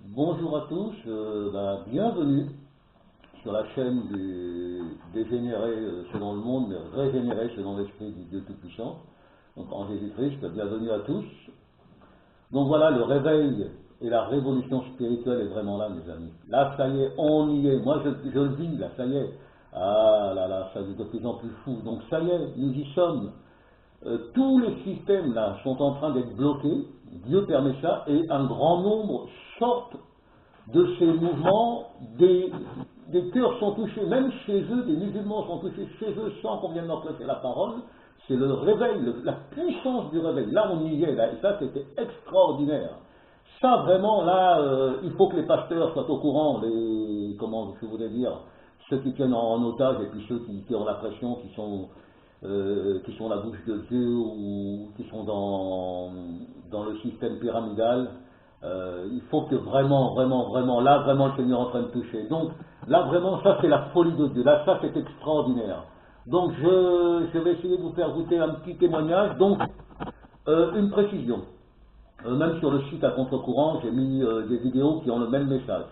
Bonjour à tous, bienvenue sur la chaîne des dégénérés selon le monde, mais régénérés selon l'esprit du Dieu Tout-Puissant, donc en Jésus-Christ. Bienvenue à tous. Donc voilà, le réveil et la révolution spirituelle est vraiment là, mes amis. Là, ça y est, on y est. Moi, je le vis, là, ça y est. Ah là là, ça est de plus en plus fou. Donc ça y est, nous y sommes. Tous les systèmes là sont en train d'être bloqués, Dieu permet ça, et un grand nombre sortent de ces mouvements, des cœurs sont touchés, même chez eux, des musulmans sont touchés chez eux sans qu'on vienne leur prêcher la parole. C'est le réveil, la puissance du réveil. Là, on y est, là, et ça, c'était extraordinaire. Ça, vraiment, là, il faut que les pasteurs soient au courant, comment je voudrais dire, ceux qui tiennent en otage et puis ceux qui ont la pression, qui sont la bouche de Dieu ou qui sont dans le système pyramidal. Il faut que vraiment, vraiment, vraiment, là, vraiment, le Seigneur est en train de toucher. Donc, là, vraiment, ça, c'est la folie de Dieu. Là, ça, c'est extraordinaire. Donc, je vais essayer de vous faire goûter un petit témoignage. Donc, une précision. Même sur le site à contre-courant, j'ai mis des vidéos qui ont le même message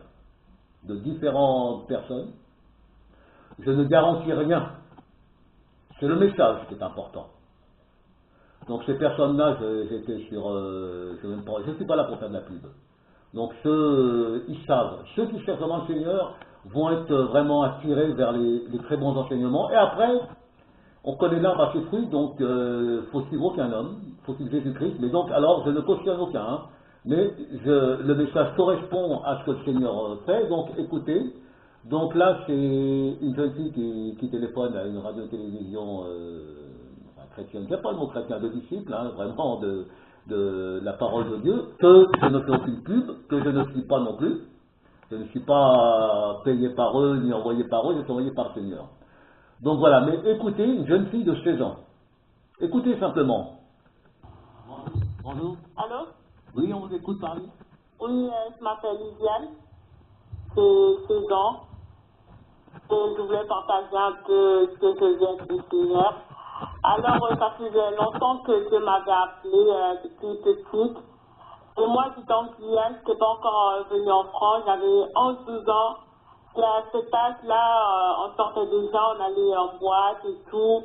de différentes personnes. Je ne garantis rien. C'est le message qui est important. Donc ces personnes-là, j'étais sur, je ne suis pas là pour faire de la pub. Donc ils savent. Ceux qui cherchent vraiment le Seigneur vont être vraiment attirés vers les très bons enseignements. Et après, on connaît l'arbre à ses fruits, donc faut suivre aucun homme, faut suivre Jésus-Christ. Mais donc, alors, je ne cautionne aucun, hein, mais le message correspond à ce que le Seigneur fait, donc écoutez. Donc là, c'est une jeune fille qui téléphone à une radio-télévision chrétienne, c'est pas le mot chrétien, de disciple, hein, vraiment de la parole de Dieu, que je ne fais aucune pub, que je ne suis pas non plus. Je ne suis pas payé par eux, ni envoyé par eux, je suis envoyé par le Seigneur. Donc voilà, mais écoutez, une jeune fille de 16 ans. Écoutez simplement. Bonjour. Allô? Oui, on vous écoute parler. Oui, je m'appelle Lisiane, j'ai 16 ans, et je voulais partager un peu ce que je viens du Seigneur. Alors, ça faisait longtemps que je m'avais appelé depuis petite, et moi j'étais en Guyane, je n'étais pas encore venue en France, j'avais 11-12 ans, et à cet âge-là, on sortait déjà, on allait en boîte et tout.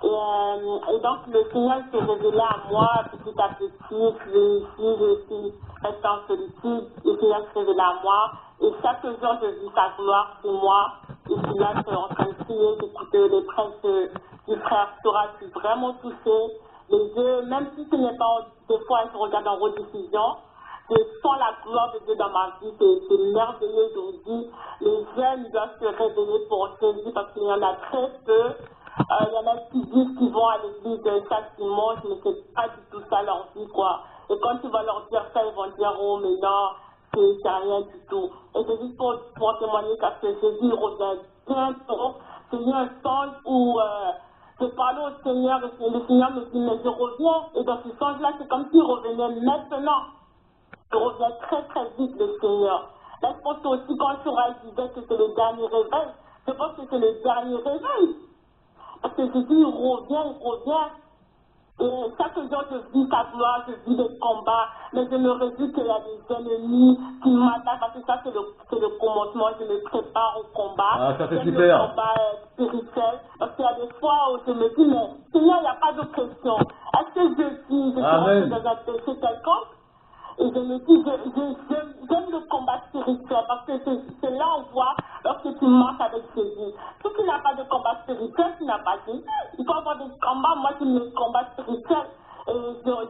Et donc le Seigneur s'est révélé à moi petit à petit, je suis restée en solitude, le Seigneur s'est révélé à moi, et chaque jour je vis sa gloire sur moi, et je suis là, je suis en train de prier, d'écouter les prêches du frère Sora, je suis vraiment touchée, les yeux, même si ce n'est pas, des fois je regarde en rediffusion, je sens la gloire de Dieu dans ma vie, c'est merveilleux, je vous dis, les jeunes doivent se réveiller pour Jésus parce qu'il y en a très peu. Il y en a qui disent qu'ils vont à l'église chaque dimanche, mais c'est pas du tout ça leur vie, quoi. Et quand tu vas leur dire ça, ils vont dire, oh, mais non, c'est rien du tout. Et c'est juste pour témoigner parce que Jésus revient bientôt. C'est eu un sens où je parlais au Seigneur, et le Seigneur me dit, mais je reviens. Et dans ce sens-là, c'est comme s'il revenait maintenant. Il revient très très vite, le Seigneur. Là, je pense que aussi quand Soral disait que c'est le dernier réveil, je pense que c'est le dernier réveil. Parce que Jésus, il revient. Et chaque jour, je vis sa gloire, je vis les combats. Mais je me réjouis qu'il y a des ennemis qui m'attaquent. Parce que ça, c'est le commencement. Je me prépare au combat. Ah, ça c'est J'aime super. le combat spirituel. Parce qu'il y a des fois où je me dis, mais Seigneur, il n'y a pas de question. Est-ce que je suis rentré dans un péché quelconque? Et je me dis, j'aime le combat spirituel parce que c'est là on voit lorsque tu marches avec Jésus. Si tu n'as pas de combat spirituel, tu n'as pas Jésus. Il faut avoir des combats. Moi, j'ai mes combats spirituels. Et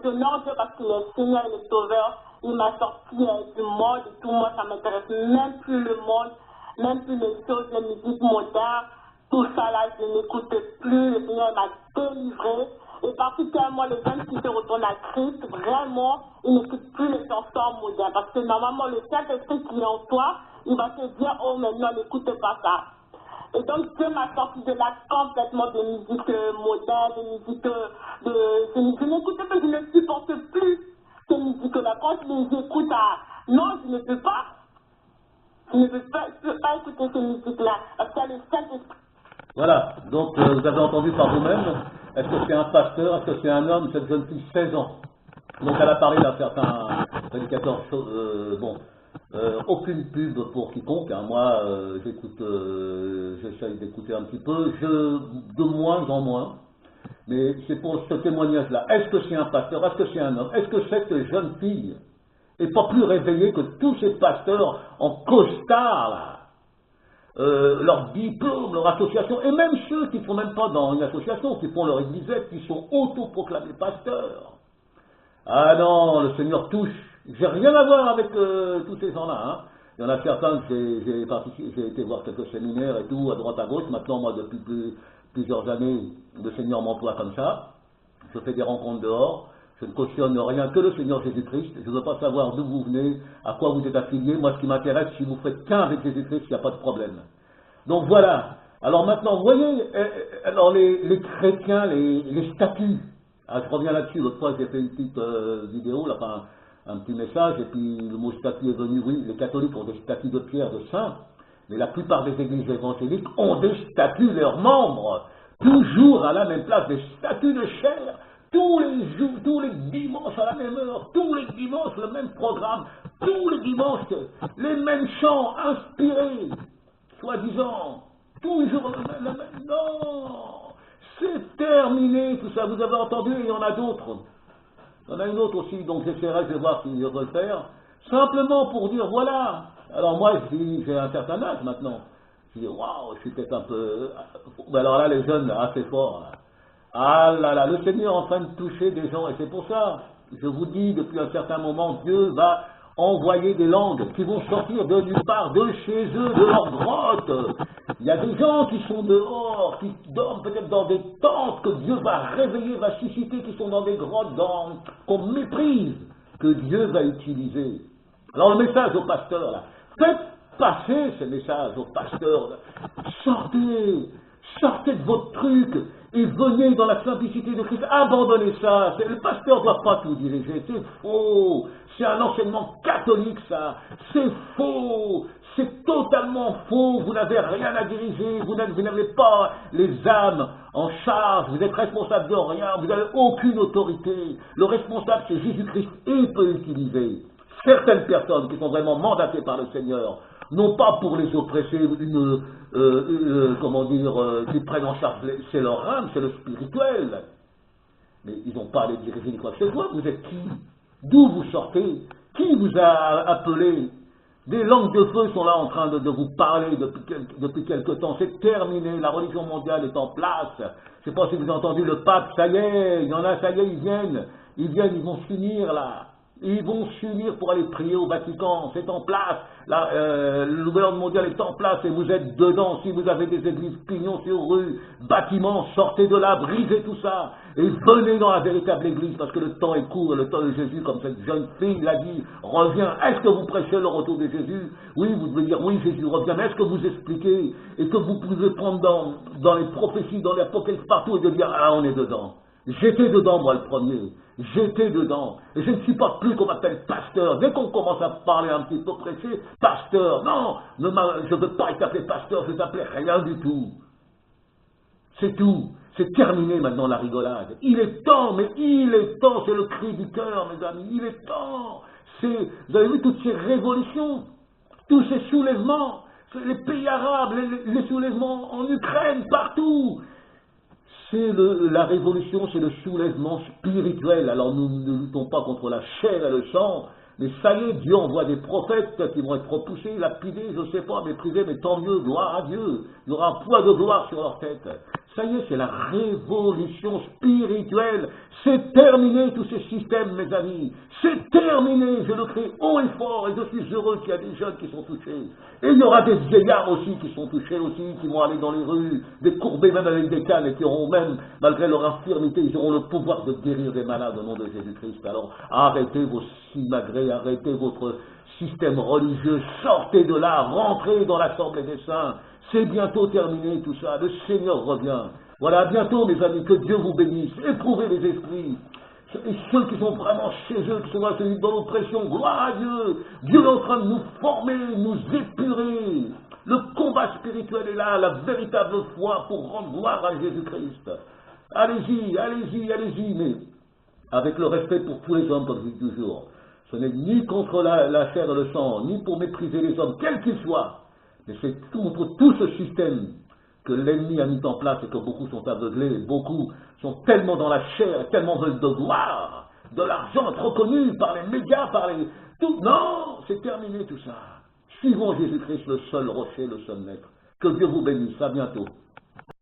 j'honore Dieu parce qu'il est Seigneur et le Sauveur. Il m'a sorti du monde et tout. Moi, ça m'intéresse même plus le monde, même plus les choses, les musiques modernes. Tout ça là, je n'écoute plus. Le Seigneur m'a délivré. Et particulièrement les jeunes qui se retournent à Christ, vraiment, ils n'écoutent plus les chansons modernes. Parce que normalement, le Saint-Esprit qui est en toi, il va te dire, oh, mais non, n'écoute pas ça. Et donc, Dieu m'a sorti de là complètement des musiques modernes, des musiques je n'écoute pas, je ne supporte plus ces musiques-là. Quand je les écoute, non, je ne peux pas. Je ne peux pas écouter ces musiques-là. Parce qu'il y a le Saint-Esprit. Voilà, donc vous avez entendu par vous-même, est-ce que c'est un pasteur, est-ce que c'est un homme, cette jeune fille 16 ans. Donc elle a parlé d'un certain prédicateur, bon, aucune pub pour quiconque, hein. Moi, j'essaye d'écouter un petit peu, de moins en moins, mais c'est pour ce témoignage-là. Est-ce que c'est un pasteur? Est-ce que c'est un homme? Est-ce que cette jeune fille n'est pas plus réveillée que tous ces pasteurs en costard, là? Leur diplôme, leur association, et même ceux qui ne sont même pas dans une association, qui font leur église, qui sont autoproclamés pasteurs. Ah non, le Seigneur touche. J'ai rien à voir avec tous ces gens-là, hein. Il y en a certains que j'ai été voir quelques séminaires et tout, à droite à gauche. Maintenant, moi, depuis plusieurs années, le Seigneur m'emploie comme ça. Je fais des rencontres dehors. Je ne cautionne rien que le Seigneur Jésus-Christ. Je ne veux pas savoir d'où vous venez, à quoi vous êtes affiliés. Moi, ce qui m'intéresse, si vous faites qu'un avec Jésus-Christ, il n'y a pas de problème. Donc voilà. Alors maintenant, vous voyez, alors les chrétiens, les statues. Ah, je reviens là-dessus. L'autre fois, j'ai fait une petite vidéo, là, enfin, un petit message, et puis le mot statue est venu. Oui, les catholiques ont des statues de pierre, de saints, mais la plupart des églises évangéliques ont des statues, leurs membres, toujours à la même place, des statues de chair. Tous les jours, tous les dimanches à la même heure, tous les dimanches le même programme, tous les dimanches les mêmes chants inspirés, soi-disant, toujours le même. Non, c'est terminé tout ça. Vous avez entendu, il y en a d'autres. Il y en a une autre aussi, donc j'essaierai de voir si je veux le faire. Simplement pour dire, voilà. Alors moi, j'ai un certain âge maintenant. Je dis, waouh, je suis peut-être un peu. Alors là, les jeunes, assez forts. Là. Ah là là, le Seigneur est en train de toucher des gens, et c'est pour ça, je vous dis, depuis un certain moment, Dieu va envoyer des langues qui vont sortir de nulle part, de chez eux, de leur grotte. Il y a des gens qui sont dehors, qui dorment peut-être dans des tentes, que Dieu va réveiller, va susciter, qui sont dans des grottes, qu'on méprise, que Dieu va utiliser. Alors le message au pasteur, là, faites passer ce message au pasteur, là. Sortez de votre truc et venez dans la simplicité de Christ. Abandonnez ça. Le pasteur ne doit pas tout diriger. C'est faux. C'est un enseignement catholique, ça. C'est faux. C'est totalement faux. Vous n'avez rien à diriger. Vous n'avez pas les âmes en charge. Vous êtes responsable de rien. Vous n'avez aucune autorité. Le responsable, c'est Jésus-Christ et il peut utiliser certaines personnes qui sont vraiment mandatées par le Seigneur, non pas pour les oppresser, qui prennent en charge, c'est leur âme, c'est le spirituel. Mais ils n'ont pas à les diriger ni quoi que ce soit. Vous êtes qui? D'où vous sortez? Qui vous a appelé? Des langues de feu sont là en train de vous parler depuis quelque temps. C'est terminé, la religion mondiale est en place. Je ne sais pas si vous avez entendu le pape, ça y est, il y en a, ça y est, ils vont s'unir là. Ils vont s'unir pour aller prier au Vatican, c'est en place, le nouvel ordre mondial est en place et vous êtes dedans. Si vous avez des églises pignons sur rue, bâtiments, sortez de là, brisez tout ça et venez dans la véritable église parce que le temps est court, le temps de Jésus, comme cette jeune fille l'a dit, revient. Est-ce que vous prêchez le retour de Jésus? Oui, vous devez dire oui, Jésus revient, mais est-ce que vous expliquez et que vous pouvez prendre dans les prophéties, dans l'Apocalypse partout et de dire ah, on est dedans. J'étais dedans, moi, le premier. J'étais dedans. Et je ne suis pas plus qu'on m'appelle pasteur. Dès qu'on commence à parler un petit peu pressé, pasteur. Non, je ne veux pas être appelé pasteur, je ne t'appelais rien du tout. C'est tout. C'est terminé maintenant la rigolade. Il est temps, mais il est temps. C'est le cri du cœur, mes amis. Il est temps. Vous avez vu toutes ces révolutions, tous ces soulèvements, les pays arabes, les soulèvements en Ukraine, partout. C'est la révolution, c'est le soulèvement spirituel. Alors nous ne luttons pas contre la chair et le sang, mais ça y est, Dieu envoie des prophètes qui vont être repoussés, lapidés, je ne sais pas, méprisés, mais tant mieux, gloire à Dieu. Il y aura un poids de gloire sur leur tête. Ça y est, c'est la révolution spirituelle. C'est terminé tous ces systèmes, mes amis. C'est terminé, je le crie haut et fort, et je suis heureux qu'il y a des jeunes qui sont touchés. Et il y aura des vieillards aussi qui sont touchés aussi, qui vont aller dans les rues, des courbés même avec des cannes, et qui auront même, malgré leur infirmité, ils auront le pouvoir de guérir des malades au nom de Jésus-Christ. Alors arrêtez vos simagrées, arrêtez votre système religieux, sortez de là, rentrez dans l'assemblée des saints. C'est bientôt terminé tout ça, le Seigneur revient. Voilà, à bientôt mes amis, que Dieu vous bénisse, éprouvez les esprits. Et ceux qui sont vraiment chez eux, qui sont dans l'oppression, gloire à Dieu. Dieu est en train de nous former, nous épurer. Le combat spirituel est là, la véritable foi pour rendre gloire à Jésus-Christ. Allez-y, allez-y, allez-y, mais avec le respect pour tous les hommes, comme je dis toujours. Ce n'est ni contre la chair et le sang, ni pour mépriser les hommes, quels qu'ils soient, mais c'est contre tout ce système que l'ennemi a mis en place et que beaucoup sont aveuglés, beaucoup sont tellement dans la chair, tellement veulent de gloire, de l'argent, être reconnus par les médias, par les... Tout. Non, c'est terminé tout ça. Suivons Jésus-Christ, le seul rocher, le seul maître. Que Dieu vous bénisse. À bientôt.